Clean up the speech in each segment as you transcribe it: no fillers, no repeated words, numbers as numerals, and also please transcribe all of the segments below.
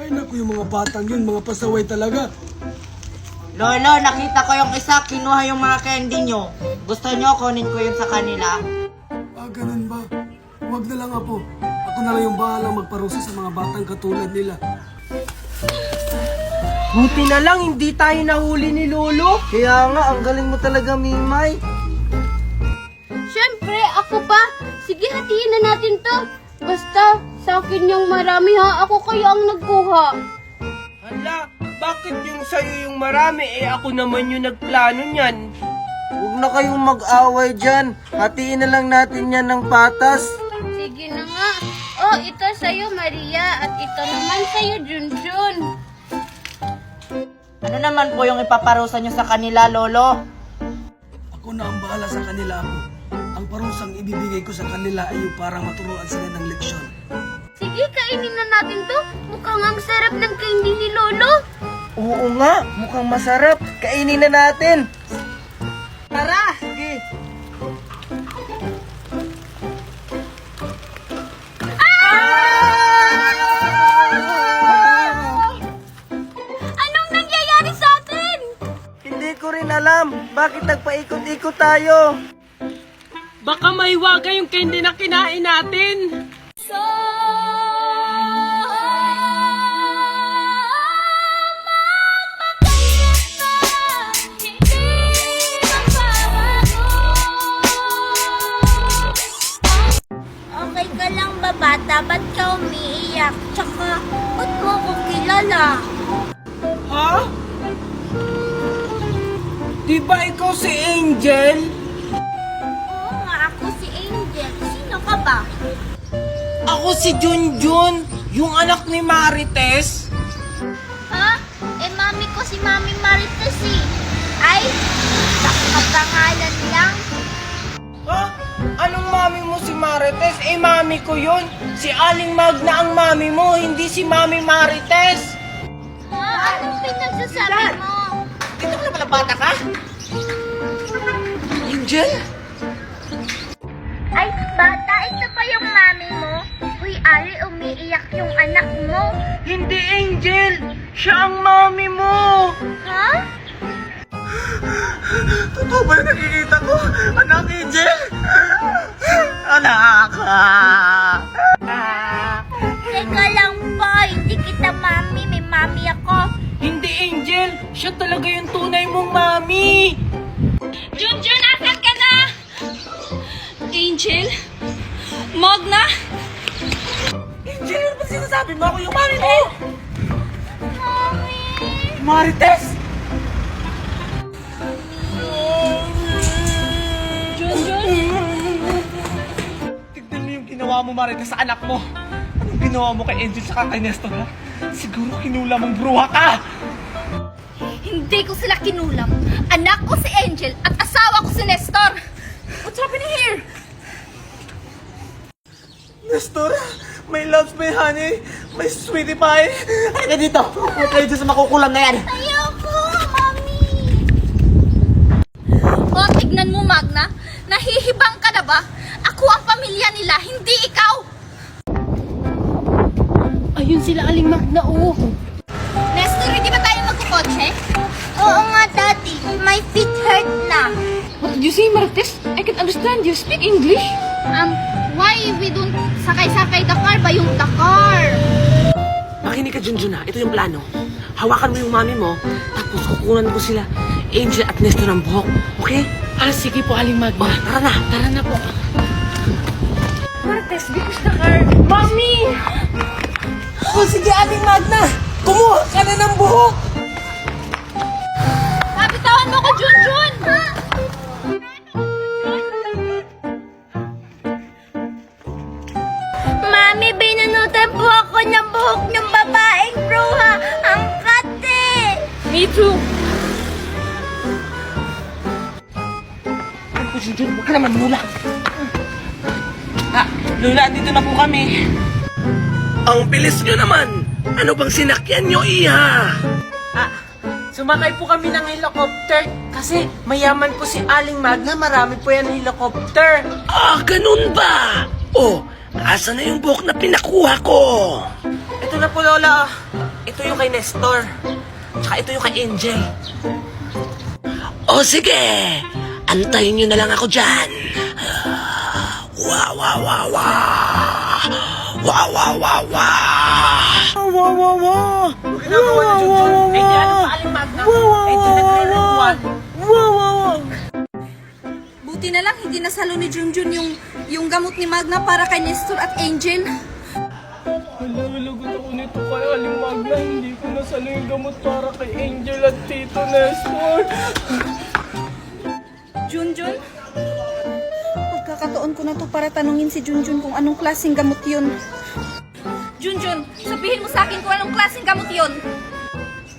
Ay naku, yung mga batang yun, mga pasaway talaga. Lolo, nakita ko yung isa, kinuha yung mga candy nyo. Gusto nyo, kunin ko yun sa kanila? Ah, ganun ba? Huwag na lang, Apo. Ako na lang yung bahalang magparusa sa mga batang katulad nila. Buti na lang, hindi tayo nahuli ni Lolo. Kaya nga, ang galing mo talaga, Mimay. Siyempre, ako pa. Sige, hatiin na natin to. Basta, sa akin yung marami ha. Ako kaya ang nagkuha. Hala, bakit yung sa'yo yung marami? Ako naman yung nagplano niyan. Huwag na kayong mag-away dyan. Hatiin na lang natin yan ng patas. Sige na nga. Oh, ito sa'yo, Maria. At ito naman sa'yo, Junjun. Ano naman po yung ipaparusa nyo sa kanila, Lolo? Ako na ang bahala sa kanila, Apo. Ang parusang ibibigay ko sa kanila ay yung para maturuan sila ng leksyon. Sige, kainin na natin to. Mukhang ang sarap ng candy ni Lolo. Oo nga, mukhang masarap. Kainin na natin. Tara! Sige. Anong nangyayari sa atin? Hindi ko rin alam. Bakit nagpaikot-ikot tayo? Baka maiwaga yung candy na kinain natin. Okay ka lang ba, bata? Ba't ka umiiyak? Tsaka, ba't mo ako kilala? Ha? Di ba ikaw si Angel? Oo nga, ako si Angel. Sino ka ba? Ako si Junjun, yung anak ni Marites. Ha? Eh, mami ko si Mami Marites eh. Ay, nakapangalan lang. Ha? Anong mami mo si Marites? Eh, mami ko yun. Si Aling Magna ang mami mo, hindi si Mami Marites. Ha? Anong pinagsasabi mo? Dito ka na pala bata ka? Angel? Ay, bata, ito pa yung mami mo? Uy, Ari, umiiyak yung anak mo. Hindi, Angel. Siya ang mami mo. Ha? Totoo ba yung nakikita ko? Anak, Angel! Anak! Teka lang po, hindi kita mami, may mami ako. Hindi, Angel. Siya talaga yung tunay mong mami. Junjun, asan ka na? Angel? Magna? Angel, ano ba sinasabi mo? Ako yung mami mo. Mami! Marites! Tignan mo yung ginawa mo, Marites, sa anak mo. Anong ginawa mo kay Angel sa kay Nestor, ha? Siguro kinula mong bruha ka! Hindi ko sila kinulam. Anak ko si Angel at asawa ko si Nestor. What's happening here? Nestor, may loves, may honey, may sweetie pie. Ay ka dito! Huwag kayo dyan sa makukulam na yan. Ayoko, mami. O, tignan mo, Magna. Nahihibang ka na ba? Ako ang pamilya nila, hindi ikaw. Ayun sila, Aling Magna, oh. Nestor, hindi ba tayo magkukotse? Oo nga, Daddy. My feet hurt na. What did you say, Marites? I can understand you. Speak English. Why we don't sakay-sakay the car ba yung the car? Makinig ka, Junjun, ha? Ito yung plano. Hawakan mo yung mami mo, tapos kukunan ko sila, Angel at Nestor ng buhok. Okay? Sige po, Aling Magna. Tara na! Tara na po. Marites, because the car. Mommy! O sige, Aling Magna. Kumuha ka na ng buhok. Kapitawan mo ko, Junjun! Mami, binanutan po ako ng buhok ng babaeng bruha. Ang kate! Me too. Ano po, Junjun? Huwag ka naman mula. Lula, dito na po kami. Ang bilis nyo naman! Ano bang sinakyan nyo, Iha? Sumakay po kami ng helicopter kasi mayaman po si Aling Magna, marami po yan helicopter. Ah, ganun ba? Oh, asa na yung buhok na pinakuha ko? Ito na po, Lola. ito yung kay Nestor. Tsaka ito yung kay Angel. O sige, antayin nyo na lang ako dyan. Wow, wow, wow, wow. Wow, wow, wow, wow. Ano ginagawa ni Junjun? Angel, ano pa Aling Magna? Angel, nagre-rewan. Buti na lang hindi nasalo ni Junjun yung gamot ni Magna para kay Nestor at Angel. Lagot ako nito kay Aling Magna. Hindi ko nasalo yung gamot para kay Angel at Tito Nestor. Junjun? Pagkakataon ko na to para tanungin si Junjun kung anong klaseng gamot yun. Junjun, sabihin mo sa akin kung anong klaseng gamot yun.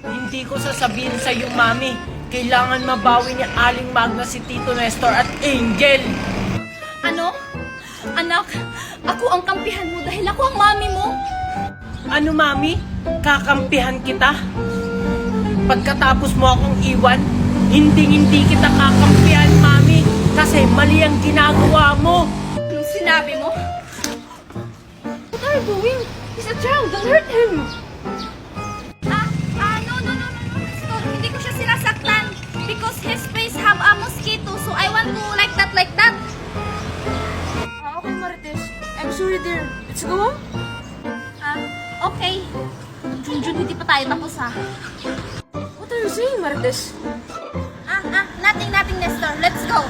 Hindi ko sasabihin sa iyo, Mami. Kailangan mabawi ni Aling Magna si Tito Nestor at Angel. Ano? Anak, ako ang kampihan mo dahil ako ang mami mo. Ano, Mami? Kakampihan kita? Pagkatapos mo akong iwan, hindi kita kakampihan, Mami. Kasi mali ang ginagawa mo. Anong sinabi mo? What are you doing? He's a child, don't hurt him. No, Nestor, hindi ko siya sinasaktan. Because his face have a mosquito, so I want to like that. Okay, Marites. I'm sorry, dear. Let's go home. Okay. Junjun, hindi pa tayo tapos ha. What are you saying, Marites? Nothing, Nestor. Let's go.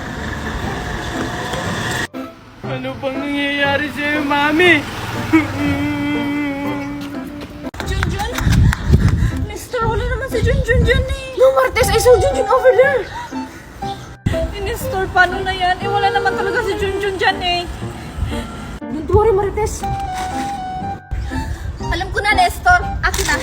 Ano bang nangyayari sa'yo, Mami? Junjun? Nestor, wala naman si Junjun dyan eh. No, Marites. I saw Junjun over there. Nestor, paano na yan? Wala naman talaga si Junjun dyan eh. Don't worry, Marites. Alam ko na, Nestor. Akin na.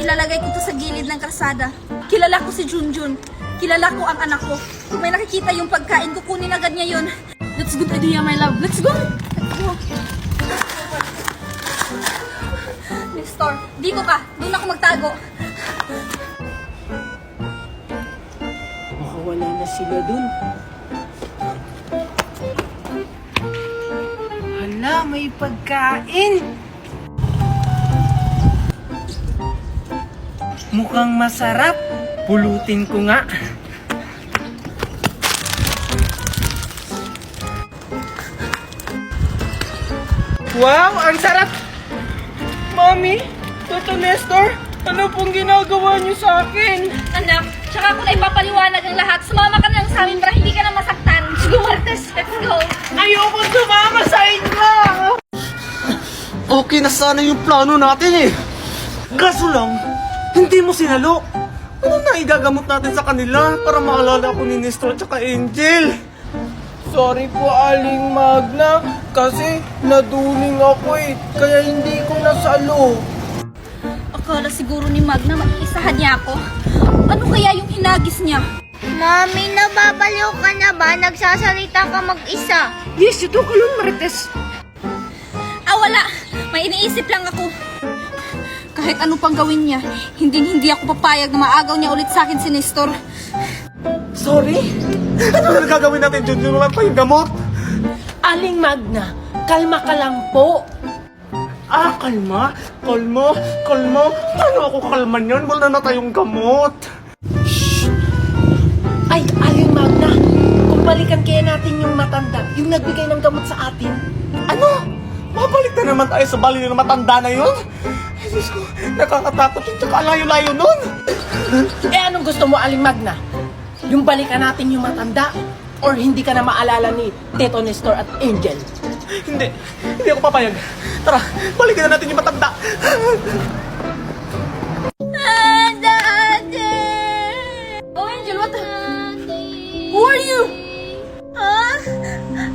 Ilalagay ko to sa gilid ng kalsada. Kilala ko si Junjun. Kilala ko ang anak ko. Kung may nakikita yung pagkain, kukunin agad niya yun. That's a good idea, my love. Let's go. Nestor, dito ka. Doon ako magtago. Baka wala na sila dun. Hala, may pagkain! Mukhang masarap. Pulutin ko nga. Wow, ang sarap! Mami, Tito Nestor, ano pong ginagawa niyo sa akin? Anak, tsaka ako na ipapaliwanag ang lahat. Sumama ka na lang sa amin para hindi ka na masaktan. Sige, Martes, let's go. Ayoko sumama sa inyo! Okay na sana yung plano natin eh. Kaso lang, hindi mo sinalo. Ano na igagamot natin sa kanila para maalala ko ni Nestor at saka Angel? Sorry po, Aling Magna, kasi naduling ako eh, kaya hindi ko nasalo. Akala siguro ni Magna maiisahan niya ako. Ano kaya yung hinagis niya? Mami, nababaliw ka na ba? Nagsasalita ka mag-isa. Yes, you talk alone, Marites. Wala. May iniisip lang ako. Kahit ano pang gawin niya, hindi ako papayag na maagaw niya ulit sa akin si Nestor. Sorry? Ano na gagawin natin, Junjun? Wala pa yung gamot. Aling Magna, kalma ka lang po. Kalma? Kalma? Paano ako kalma niyan? Wala na tayong gamot. Ay, Aling Magna, kung balikan kaya natin yung matanda, yung nagbigay ng gamot sa atin. Ano? Mabalik na naman tayo sa bali ng matanda na yun? Ay, Diyos ko, nakakatakot yung tsaka layo-layo nun. Anong gusto mo, Aling Magna? Yung balikan natin yung matanda? Or hindi ka na maalala ni Tito Nestor at Angel? Hindi ako papayag. Tara, balikan na natin yung matanda. Daddy! Oh, Angel, what the... Who are you?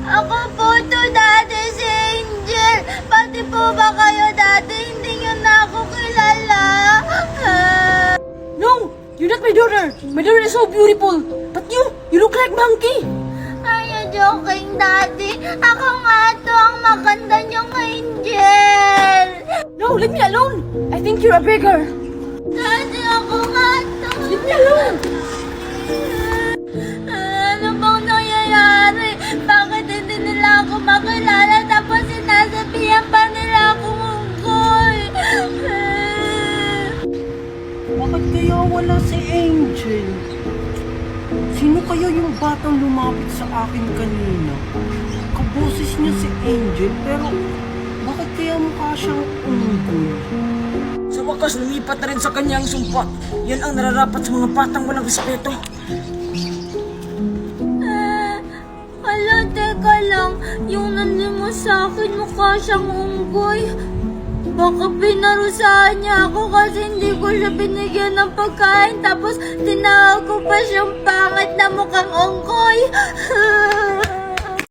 Ako po to, Daddy, si Angel. Pati po ba kayo, Daddy? Hindi nyo na ako kilala. No, you're not my daughter. My daughter is so beautiful. But you look like monkey. Are you joking, Daddy? Ako nga to ang maganda niyong Angel. No, leave me alone. I think you're a beggar. Daddy, ako nga to. Leave me alone. Ano bang nangyayari? Bakit hindi nila ako makilala tapos sinasabihan pa nila ako unggoy? kaya wala si Angel? Sino kaya yung batang lumapit sa akin kanina? Kaboses niya si Angel, pero bakit kaya mukha siyang unggoy? Sa wakas, lumipat na rin sa kanya ang sumpa. Yan ang nararapat sa mga batang walang respeto. Hala, teka lang. Yung nandiyan mo sa akin, mukha siyang unggoy. Baka pinarusahan niya ako kasi hindi ko siya binigyan ng pagkain. Tapos tinawag ko pa siyang pangit na mukhang unggoy.